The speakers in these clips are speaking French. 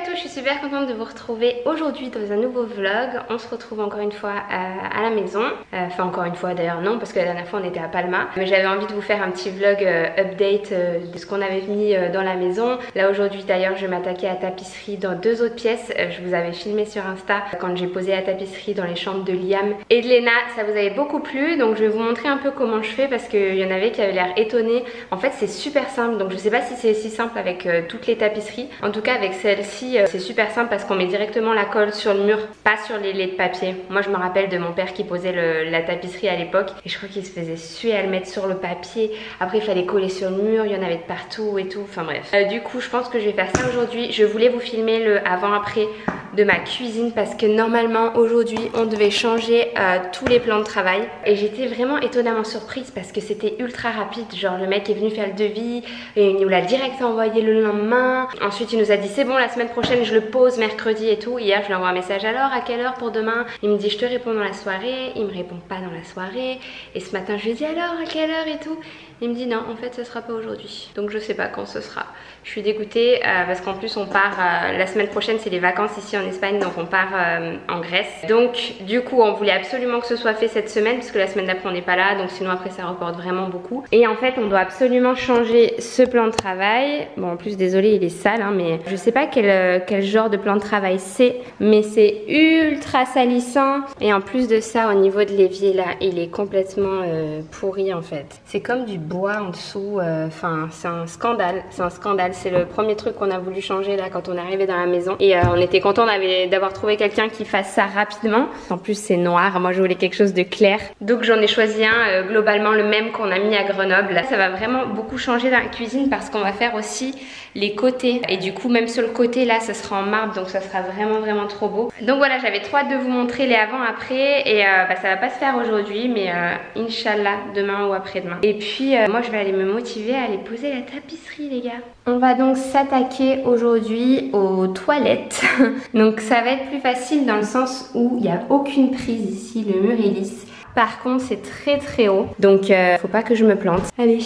tous, je suis super contente de vous retrouver aujourd'hui dans un nouveau vlog. On se retrouve encore une fois à la maison. Enfin encore une fois d'ailleurs non, parce que la dernière fois on était à Palma. Mais j'avais envie de vous faire un petit vlog update de ce qu'on avait mis dans la maison. Là aujourd'hui d'ailleurs je vais m'attaquer à la tapisserie dans deux autres pièces. Je vous avais filmé sur Insta quand j'ai posé la tapisserie dans les chambres de Liam et de Léna. Ça vous avait beaucoup plu, donc je vais vous montrer un peu comment je fais parce qu'il y en avait qui avaient l'air étonnés. En fait c'est super simple, donc je sais pas si c'est si simple avec toutes les tapisseries. En tout cas avec celle-ci c'est super simple parce qu'on met directement la colle sur le mur, pas sur les laits de papier. Moi je me rappelle de mon père qui posait la tapisserie à l'époque et je crois qu'il se faisait suer à le mettre sur le papier. Après il fallait coller sur le mur, il y en avait de partout et tout, enfin bref. Du coup je pense que je vais faire ça aujourd'hui. Je voulais vous filmer le avant-après de ma cuisine parce que normalement aujourd'hui on devait changer tous les plans de travail et j'étais vraiment étonnamment surprise parce que c'était ultra rapide. Genre le mec est venu faire le devis et il nous l'a direct envoyé le lendemain. Ensuite il nous a dit c'est bon, la semaine prochaine je le pose mercredi et tout. Hier je lui envoie un message, alors à quelle heure pour demain? Il me dit je te réponds dans la soirée. Il me répond pas dans la soirée et ce matin je lui dis alors à quelle heure et tout. Il me dit non, en fait ce sera pas aujourd'hui, donc je sais pas quand ce sera. Je suis dégoûtée parce qu'en plus on part la semaine prochaine, c'est les vacances ici en Espagne, donc on part en Grèce. Donc du coup on voulait absolument que ce soit fait cette semaine parce que la semaine d'après on n'est pas là, donc sinon après ça reporte vraiment beaucoup. Et en fait on doit absolument changer ce plan de travail. Bon en plus désolé il est sale hein, mais je sais pas quel genre de plan de travail c'est, mais c'est ultra salissant. Et en plus de ça au niveau de l'évier là il est complètement pourri en fait. C'est comme du bois en dessous, enfin c'est un scandale, c'est le premier truc qu'on a voulu changer là quand on est arrivé dans la maison et on était content d'avoir trouvé quelqu'un qui fasse ça rapidement. En plus c'est noir, moi je voulais quelque chose de clair, donc j'en ai choisi un globalement le même qu'on a mis à Grenoble. Ça va vraiment beaucoup changer dans la cuisine parce qu'on va faire aussi les côtés et du coup même sur le côté là ça sera en marbre, donc ça sera vraiment trop beau. Donc voilà, j'avais trop hâte de vous montrer les avant après et ça va pas se faire aujourd'hui mais Inch'Allah demain ou après-demain. Et puis moi je vais aller me motiver à aller poser la tapisserie les gars. On va donc s'attaquer aujourd'hui aux toilettes. Donc ça va être plus facile dans le sens où il n'y a aucune prise ici, le mur est lisse. Par contre c'est très haut, donc faut pas que je me plante. Allez,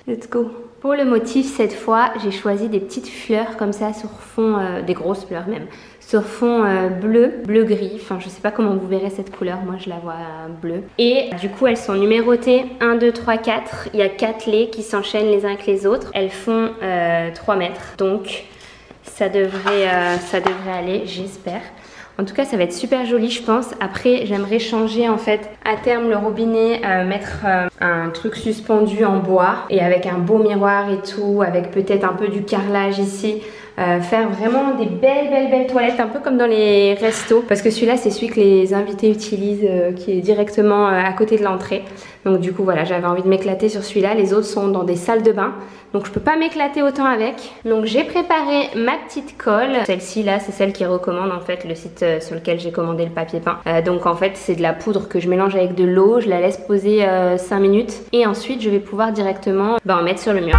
let's go. Pour le motif cette fois j'ai choisi des petites fleurs comme ça sur fond, des grosses fleurs même, sur fond bleu gris, enfin je sais pas comment vous verrez cette couleur, moi je la vois bleue. Et du coup elles sont numérotées 1, 2, 3, 4, il y a 4 laits qui s'enchaînent les uns avec les autres. Elles font 3 mètres, donc ça devrait aller, j'espère. En tout cas ça va être super joli je pense. Après j'aimerais changer en fait à terme le robinet, mettre un truc suspendu en bois et avec un beau miroir et tout, avec peut-être un peu du carrelage ici. Faire vraiment des belles toilettes, un peu comme dans les restos, parce que celui-là c'est celui que les invités utilisent, qui est directement à côté de l'entrée. Donc du coup voilà, j'avais envie de m'éclater sur celui-là. Les autres sont dans des salles de bain, donc je peux pas m'éclater autant avec. Donc j'ai préparé ma petite colle. Celle-ci là c'est celle qui recommande en fait le site sur lequel j'ai commandé le papier peint. Donc en fait c'est de la poudre que je mélange avec de l'eau, je la laisse poser 5 minutes et ensuite je vais pouvoir directement en mettre sur le mur.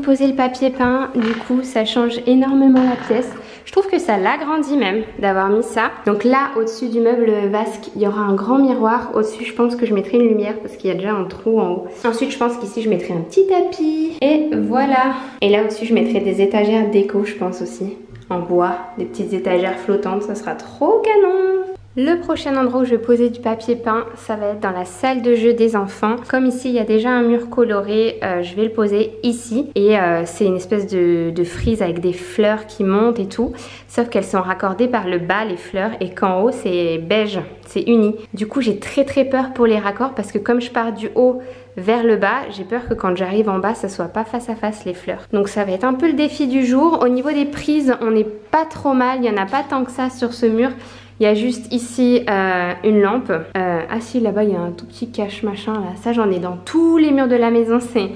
Poser le papier peint, du coup ça change énormément la pièce. Je trouve que ça l'agrandit même d'avoir mis ça. Donc là au-dessus du meuble vasque il y aura un grand miroir. Au-dessus je pense que je mettrai une lumière parce qu'il y a déjà un trou en haut. Ensuite je pense qu'ici je mettrai un petit tapis et voilà. Et là au-dessus je mettrai des étagères déco je pense aussi, en bois, des petites étagères flottantes, ça sera trop canon. Le prochain endroit où je vais poser du papier peint, ça va être dans la salle de jeu des enfants. Comme ici il y a déjà un mur coloré, je vais le poser ici. Et c'est une espèce de frise avec des fleurs qui montent et tout. Sauf qu'elles sont raccordées par le bas, les fleurs, et qu'en haut c'est beige, c'est uni. Du coup j'ai très peur pour les raccords parce que comme je pars du haut vers le bas, j'ai peur que quand j'arrive en bas ça soit pas face à face les fleurs. Donc ça va être un peu le défi du jour. Au niveau des prises, on n'est pas trop mal, il n'y en a pas tant que ça sur ce mur. Il y a juste ici une lampe. Ah si, là-bas il y a un tout petit cache machin là. Ça j'en ai dans tous les murs de la maison. C'est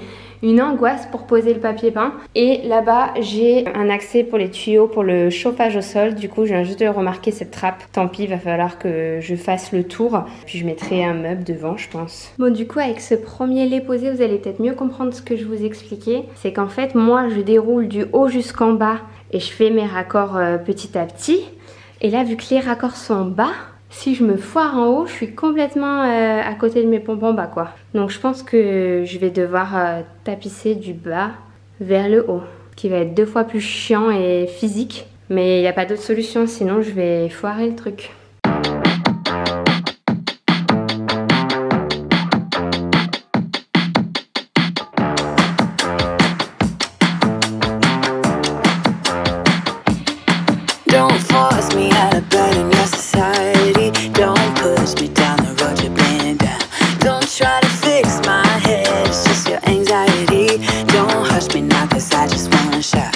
une angoisse pour poser le papier peint. Et là-bas j'ai un accès pour les tuyaux pour le chauffage au sol. Du coup je viens juste de remarquer cette trappe. Tant pis, il va falloir que je fasse le tour. Puis je mettrai un meuble devant je pense. Bon du coup avec ce premier lait posé vous allez peut-être mieux comprendre ce que je vous expliquais. C'est qu'en fait moi je déroule du haut jusqu'en bas et je fais mes raccords petit à petit. Et là, vu que les raccords sont bas, si je me foire en haut, je suis complètement à côté de mes pompes en bas, quoi. Donc je pense que je vais devoir tapisser du bas vers le haut, qui va être 2 fois plus chiant et physique. Mais il n'y a pas d'autre solution, sinon je vais foirer le truc. Don't force me out of bed in your society. Don't push me down the road you're bleeding down. Don't try to fix my head, it's just your anxiety. Don't hush me now cause I just wanna shout.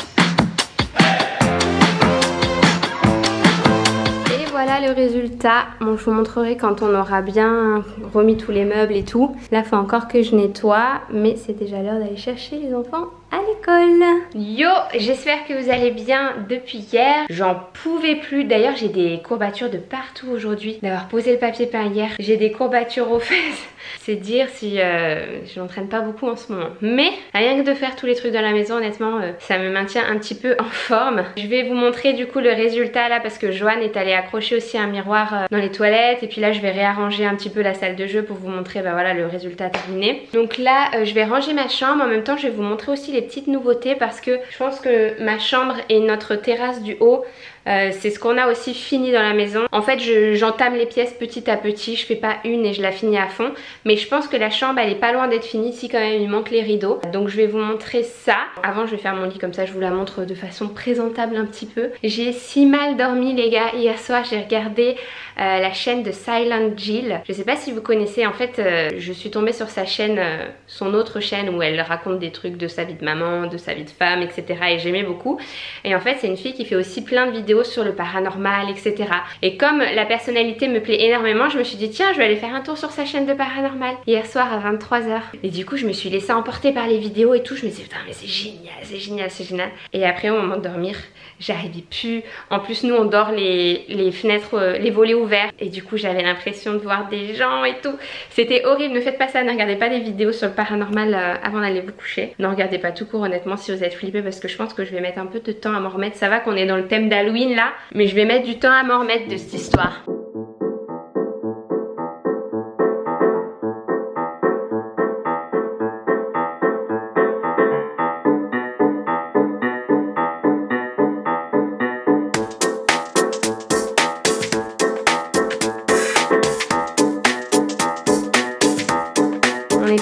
Et voilà le résultat. Bon, je vous montrerai quand on aura bien remis tous les meubles et tout. Là, il faut encore que je nettoie, mais c'est déjà l'heure d'aller chercher les enfants à l'école. Yo, j'espère que vous allez bien depuis hier. J'en pouvais plus. D'ailleurs, j'ai des courbatures de partout aujourd'hui. D'avoir posé le papier peint hier, j'ai des courbatures aux fesses. C'est dire si je n'entraîne pas beaucoup en ce moment. Mais rien que de faire tous les trucs dans la maison, honnêtement, ça me maintient un petit peu en forme. Je vais vous montrer du coup le résultat là parce que Joanne est allée accrocher aussi un miroir dans les toilettes. Et puis là, je vais réarranger un petit peu la salle de jeu pour vous montrer voilà, le résultat terminé. Donc là, je vais ranger ma chambre. En même temps, je vais vous montrer aussi les petites nouveautés parce que je pense que ma chambre et notre terrasse du haut, c'est ce qu'on a aussi fini dans la maison. En fait j'entame les pièces petit à petit, je fais pas une et je la finis à fond, mais je pense que la chambre elle est pas loin d'être finie. Si quand même il manque les rideaux, donc je vais vous montrer ça. Avant je vais faire mon lit comme ça je vous la montre de façon présentable un petit peu. J'ai si mal dormi les gars. Hier soir j'ai regardé la chaîne de Silent Jill. Je sais pas si vous connaissez, en fait je suis tombée sur sa chaîne, son autre chaîne où elle raconte des trucs de sa vie de maman, de sa vie de femme, etc. et j'aimais beaucoup. Et en fait c'est une fille qui fait aussi plein de vidéos sur le paranormal, etc. Et comme la personnalité me plaît énormément, je me suis dit tiens je vais aller faire un tour sur sa chaîne de paranormal hier soir à 23 h. Et du coup je me suis laissée emporter par les vidéos et tout. Je me disais putain mais c'est génial, c'est génial, c'est génial. Et après au moment de dormir j'arrivais plus. En plus nous on dort les fenêtres, les volets ouverts. Et du coup j'avais l'impression de voir des gens et tout. C'était horrible, ne faites pas ça, ne regardez pas des vidéos sur le paranormal avant d'aller vous coucher. Ne regardez pas tout court honnêtement si vous êtes flippé parce que je pense que je vais mettre un peu de temps à m'en remettre. Ça va qu'on est dans le thème d'Halloween là, mais je vais mettre du temps à m'en remettre de cette histoire.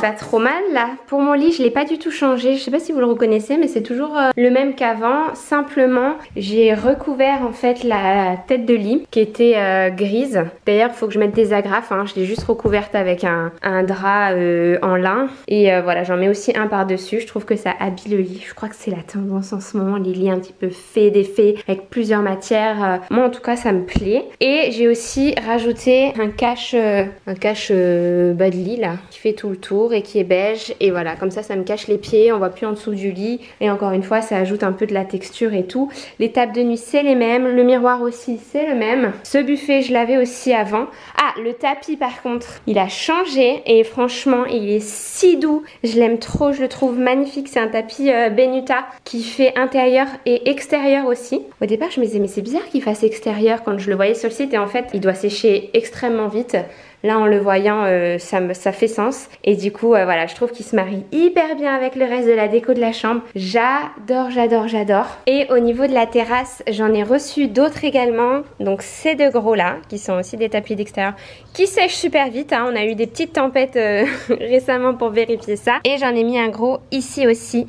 Pas trop mal là. Pour mon lit je l'ai pas du tout changé, je sais pas si vous le reconnaissez mais c'est toujours le même qu'avant. Simplement j'ai recouvert en fait la tête de lit qui était grise. D'ailleurs il faut que je mette des agrafes hein. Je l'ai juste recouverte avec un drap en lin. Et voilà, j'en mets aussi un par dessus. Je trouve que ça habille le lit. Je crois que c'est la tendance en ce moment, les lits un petit peu faits, défaits avec plusieurs matières. Moi en tout cas ça me plaît. Et j'ai aussi rajouté un cache bas de lit là qui fait tout le tour et qui est beige. Et voilà, comme ça me cache les pieds, on voit plus en dessous du lit. Et encore une fois ça ajoute un peu de la texture et tout. Les tables de nuit c'est les mêmes, le miroir aussi c'est le même. Ce buffet je l'avais aussi avant. Ah, le tapis par contre il a changé et franchement il est si doux, je l'aime trop, je le trouve magnifique. C'est un tapis Benuta qui fait intérieur et extérieur aussi. Au départ je me disais mais c'est bizarre qu'il fasse extérieur quand je le voyais sur le site et en fait il doit sécher extrêmement vite. là en le voyant ça fait sens. Et du coup voilà, je trouve qu'il se marie hyper bien avec le reste de la déco de la chambre. J'adore, j'adore, j'adore. Et au niveau de la terrasse, j'en ai reçu d'autres également. Donc ces deux gros là, qui sont aussi des tapis d'extérieur, qui sèchent super vite, hein. On a eu des petites tempêtes récemment pour vérifier ça. Et j'en ai mis un gros ici aussi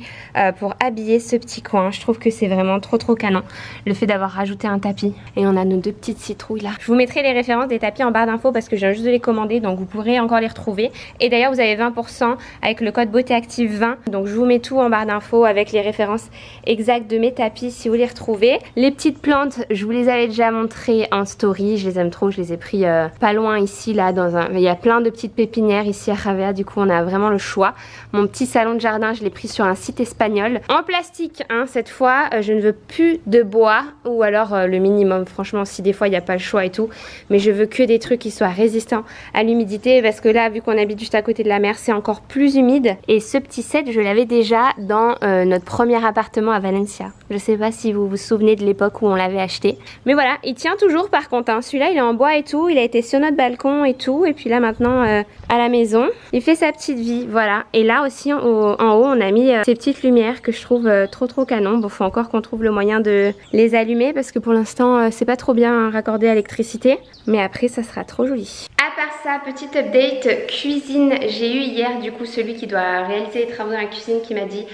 pour habiller ce petit coin. Je trouve que c'est vraiment trop canon, le fait d'avoir rajouté un tapis. Et on a nos deux petites citrouilles là. Je vous mettrai les références des tapis en barre d'infos parce que je viens juste de les commander, donc vous pourrez encore les retrouver. Et d'ailleurs vous avez 20% avec le code beauté active 20. Donc je vous mets tout en barre d'infos avec les références exactes de mes tapis si vous les retrouvez. Les petites plantes, je vous les avais déjà montrées en story. Je les aime trop, je les ai pris pas loin ici là dans un... Il y a plein de petites pépinières ici à Ravea, du coup on a vraiment le choix. Mon petit salon de jardin, je l'ai pris sur un site espagnol. En plastique, hein, cette fois, je ne veux plus de bois ou alors le minimum. Franchement, si des fois il n'y a pas le choix et tout. Mais je veux que des trucs qui soient résistants à l'humidité parce que là, vu qu'on habite juste à côté de la mer, c'est encore plus humide. Et ce petit set, je l'avais déjà dans notre premier appartement à Valencia. Je sais pas si vous vous souvenez de l'époque où on l'avait acheté. Mais voilà, il tient toujours par contre, hein. Celui-là, il est en bois et tout. Il a été sur notre balcon et tout. Et puis là, maintenant, à la maison, il fait sa petite vie. Voilà. Et là aussi, en haut, on a mis ces petites lumières que je trouve trop canon. Bon, faut encore qu'on trouve le moyen de les allumer parce que pour l'instant, c'est pas trop bien raccordé à l'électricité. Mais après, ça sera trop joli. À part ça, petite update cuisine. J'ai eu hier, du coup, celui qui doit réaliser les travaux dans la cuisine qui m'a dit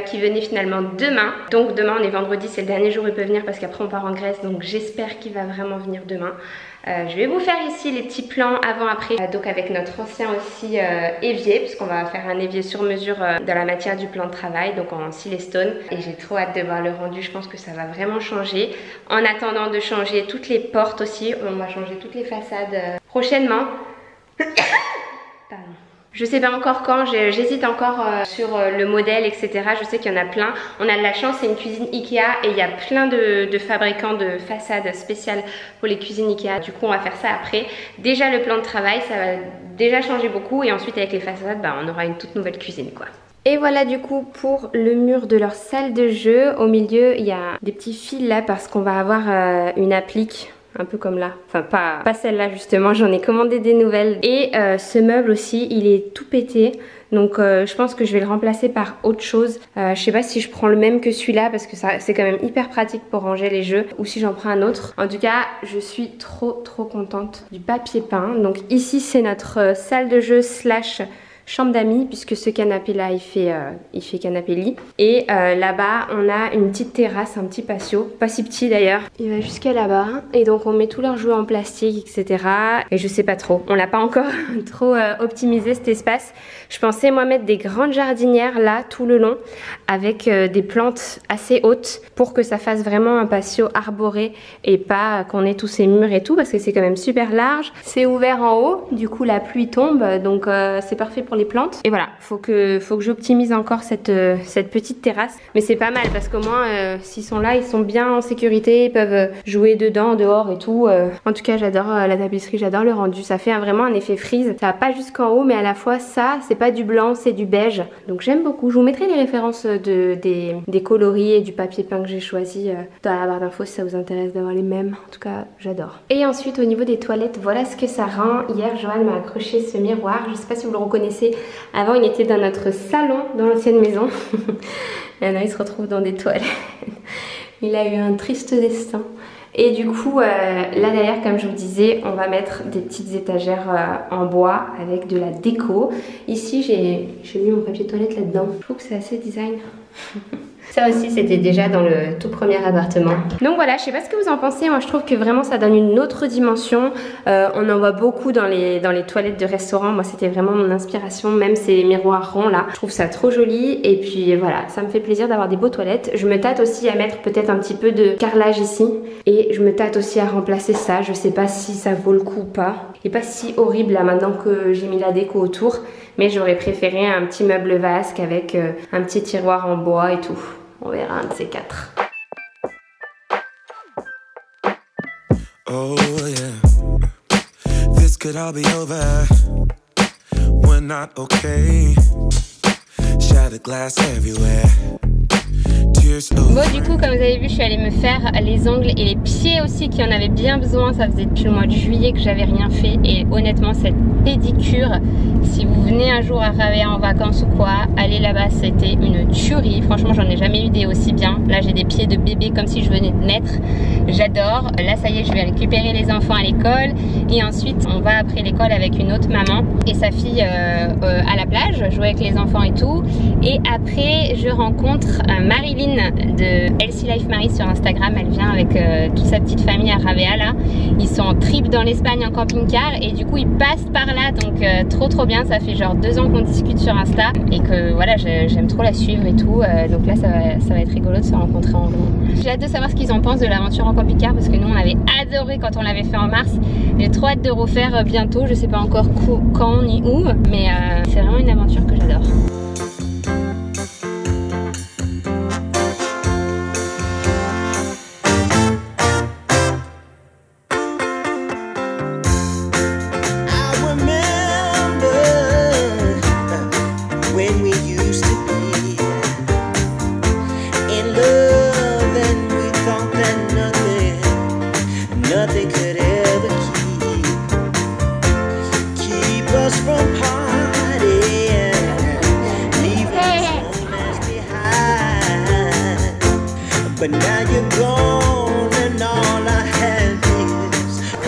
qu'il venait finalement demain. Donc demain, on est vendredi, c'est le dernier jour où il peut venir parce qu'après on part en Grèce. Donc j'espère qu'il va vraiment venir demain. Je vais vous faire ici les petits plans avant-après, donc avec notre ancien aussi évier, puisqu'on va faire un évier sur mesure dans la matière du plan de travail, donc en silestone. Et j'ai trop hâte de voir le rendu, je pense que ça va vraiment changer. En attendant de changer toutes les portes aussi, on va changer toutes les façades prochainement. Pardon. Je sais pas encore quand, j'hésite encore sur le modèle, etc. Je sais qu'il y en a plein. On a de la chance, c'est une cuisine Ikea et il y a plein de fabricants de façades spéciales pour les cuisines Ikea. Du coup, on va faire ça après. Déjà, le plan de travail, ça va déjà changer beaucoup et ensuite avec les façades, bah, on aura une toute nouvelle cuisine, quoi. Et voilà du coup pour le mur de leur salle de jeu. Au milieu, il y a des petits fils là parce qu'on va avoir une applique. Un peu comme là, enfin pas celle-là justement, j'en ai commandé des nouvelles. Et ce meuble aussi, il est tout pété. Donc je pense que je vais le remplacer par autre chose. Je sais pas si je prends le même que celui-là parce que c'est quand même hyper pratique pour ranger les jeux. Ou si j'en prends un autre. En tout cas, je suis trop contente du papier peint. Donc ici c'est notre salle de jeu slash chambre d'amis puisque ce canapé là il fait canapé lit. Et là-bas on a une petite terrasse, un petit patio, pas si petit d'ailleurs, il va jusqu'à là-bas. Et donc on met tous leurs jouets en plastique, etc. Et je sais pas trop, on l'a pas encore trop optimisé cet espace. Je pensais moi mettre des grandes jardinières là tout le long avec des plantes assez hautes pour que ça fasse vraiment un patio arboré et pas qu'on ait tous ces murs et tout parce que c'est quand même super large. C'est ouvert en haut, du coup la pluie tombe donc c'est parfait pour les plantes. Et voilà, faut que j'optimise encore cette petite terrasse. Mais c'est pas mal parce qu'au moins s'ils sont là, ils sont bien en sécurité, ils peuvent jouer dedans, dehors et tout. En tout cas j'adore la tapisserie, j'adore le rendu. Ça fait vraiment un effet frise. Ça va pas jusqu'en haut mais à la fois ça, c'est pas du blanc, c'est du beige. Donc j'aime beaucoup. Je vous mettrai les références des coloris et du papier peint que j'ai choisi dans la barre d'infos si ça vous intéresse d'avoir les mêmes. En tout cas j'adore. Et ensuite au niveau des toilettes, voilà ce que ça rend. Hier Johan m'a accroché ce miroir. Je sais pas si vous le reconnaissez. Avant il était dans notre salon dans l'ancienne maison. Et maintenant il se retrouve dans des toilettes. Il a eu un triste destin. Et du coup là derrière comme je vous disais on va mettre des petites étagères en bois avec de la déco. Ici j'ai mis mon papier toilette là-dedans. Je trouve que c'est assez design. Ça aussi c'était déjà dans le tout premier appartement. Donc voilà, je sais pas ce que vous en pensez. Moi je trouve que vraiment ça donne une autre dimension. On en voit beaucoup dans les toilettes de restaurants. Moi c'était vraiment mon inspiration. Même ces miroirs ronds là. Je trouve ça trop joli. Et puis voilà, ça me fait plaisir d'avoir des beaux toilettes. Je me tâte aussi à mettre peut-être un petit peu de carrelage ici. Et je me tâte aussi à remplacer ça. Je sais pas si ça vaut le coup ou pas. Il est pas si horrible là maintenant que j'ai mis la déco autour. Mais j'aurais préféré un petit meuble vasque avec un petit tiroir en bois et tout. On verra un de ces quatre. Oh yeah, this could all be over. We're not okay. Shattered glass everywhere. tears. Oh. Bon, du coup, comme vous avez vu, je suis allée me faire les ongles et les pieds aussi qui en avaient bien besoin. Ça faisait depuis le mois de juillet que j'avais rien fait et honnêtement, cette pédicure, si vous venez un jour à Ravea en vacances ou quoi, allez là-bas, c'était une tuerie. Franchement, j'en ai jamais eu des aussi bien. Là, j'ai des pieds de bébé comme si je venais de naître. J'adore. Là, ça y est, je vais récupérer les enfants à l'école et ensuite, on va après l'école avec une autre maman et sa fille à la plage, jouer avec les enfants et tout. Et après, je rencontre Marilyn de Healthy Life Marie sur Instagram. Elle vient avec toute sa petite famille à Ravea là. Ils sont en trip dans l'Espagne en camping-car et du coup ils passent par là, donc trop bien. Ça fait genre 2 ans qu'on discute sur Insta et que voilà, j'aime trop la suivre et tout, donc là ça va être rigolo de se rencontrer en vrai. J'ai hâte de savoir ce qu'ils en pensent de l'aventure en camping-car parce que nous on avait adoré quand on l'avait fait en mars. J'ai trop hâte de refaire bientôt, je sais pas encore quand ni où, mais c'est vraiment une aventure que j'adore.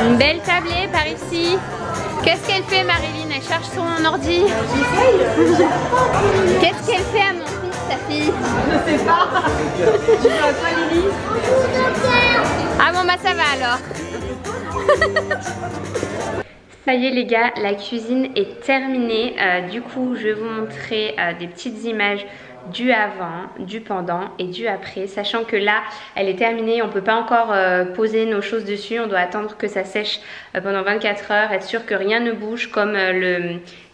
Une belle tablée par ici. Qu'est-ce qu'elle fait Marilyn? Elle charge son ordi. Qu'est-ce qu'elle fait à mon fils, sa fille? Je sais pas. Tu vois pas Lily? Ah bon bah ça va alors. Ça y est les gars, la cuisine est terminée. Du coup je vais vous montrer des petites images du avant, du pendant et du après, sachant que là elle est terminée, on peut pas encore poser nos choses dessus, on doit attendre que ça sèche pendant 24 heures, être sûr que rien ne bouge. Comme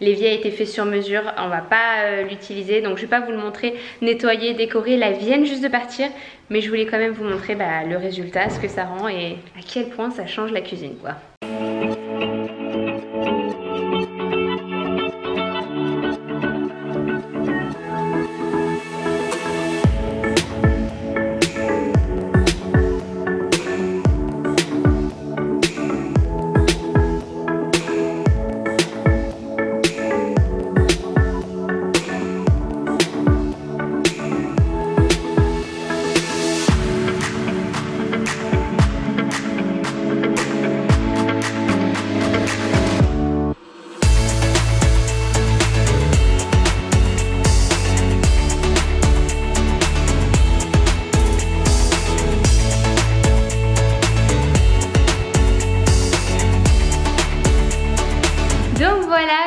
l'évier a été fait sur mesure, on va pas l'utiliser, donc je vais pas vous le montrer nettoyer, décorer, là viennent juste de partir, mais je voulais quand même vous montrer le résultat, ce que ça rend et à quel point ça change la cuisine quoi.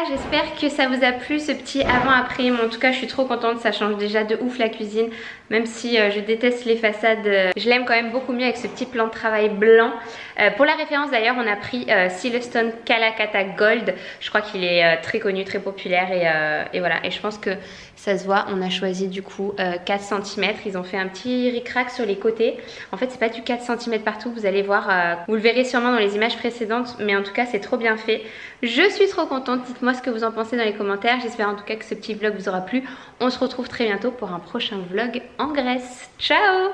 J'espère que ça vous a plu ce petit avant-après, mais en tout cas je suis trop contente, ça change déjà de ouf la cuisine, même si je déteste les façades, je l'aime quand même beaucoup mieux avec ce petit plan de travail blanc. Pour la référence d'ailleurs on a pris Silestone Kalakata Gold, je crois qu'il est très connu, très populaire et voilà, et je pense que ça se voit, on a choisi du coup 4 cm, ils ont fait un petit ric-rac sur les côtés, en fait c'est pas du 4 cm partout, vous allez voir, vous le verrez sûrement dans les images précédentes, mais en tout cas c'est trop bien fait. Je suis trop contente, dites-moi ce que vous en pensez dans les commentaires, j'espère en tout cas que ce petit vlog vous aura plu. On se retrouve très bientôt pour un prochain vlog en Grèce. Ciao!